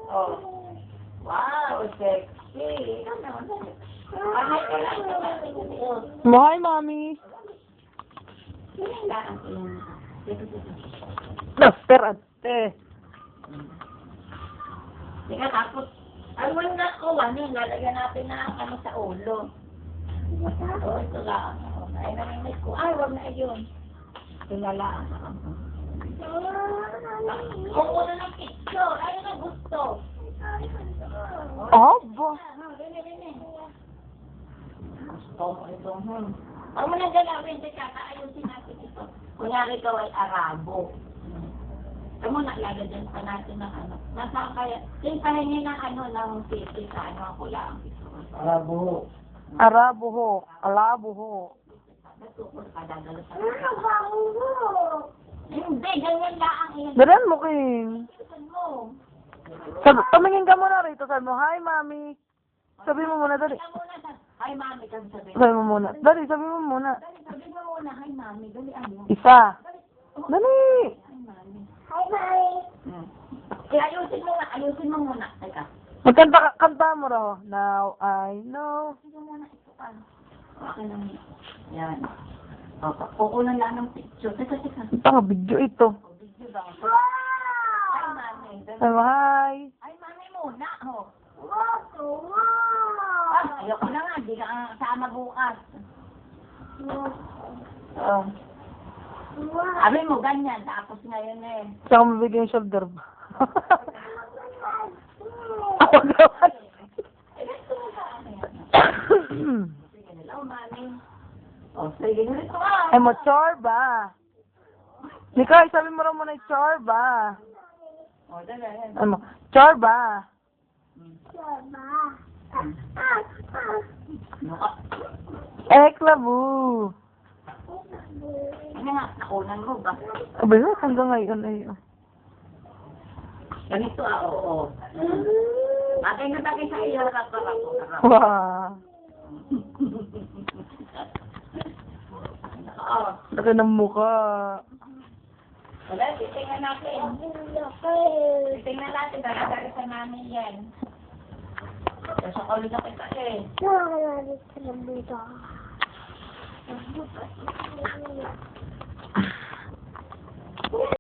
Oh. Wow, sexy. Bakit ka lang ito? Hi, Mommy. Laster ate. Sige, tapos, ang wala ko, lalagyan natin na ano sa ulo. Oh, ito lang. Ay, narinig ko. Ay, wag na yun. Ito na lang. Kung una ng picture, ano na gusto? Oh, bo. Gusto mo ito. Huwag mo nang galawin, ayusin natin ito. Kunyari ikaw ay Arabo. Ito mo naglagyan pa natin ng ano. Nasaan kaya? Yung pahingi ng ano, ng city sa ano ako lang. Arabuho. Alabuho. Natukol ka, dadalo sa hindi, ganyan lang yun. Daran mo, King. Mo. Tumingin ka muna rito. Sabi mo, hi, Mommy. Sabi mo muna, dali. Hi, mami, kasi sabi. Sabi mo muna. Dali, sabi mo muna. Dali, sabi mo muna, hi, mami. Dali, ano? Isa. Dali. Hi, mami. Hi, mami. Kaya ayusin mo muna. Teka. Kanta mo raw. Now I know. Sige muna, ito pa. Okay lang yun. Yan. Kukunan lang ng picture. Teka. Ito video ito. Video lang. Hi, mami. Sabi mo, hi. Hi, mami muna, ho. Ayoko na nga, di ka sama bukas. Sabi mo, ganyan, tapos ngayon eh. Saka mabigay yung shoulder ba? Ako naman. Sige nila, mami. O, sige nila ito ah. Ay mo, chorba. Nika, sabi mo raw muna yung chorba. O, dali. Ay mo, chorba. Eklabu. Ano nga, nakunan mo ba? Abay, hanggang ngayon ay. Ganito ah, oo. Bagay na bagay sa iyo, harap. Wow. Oo. Laki ng mukha. Wala, titingnan natin. Titingnan natin, dadagarisan namin yan. Kasi ako ulit na kita eh. Nakakalalit sa lambuta.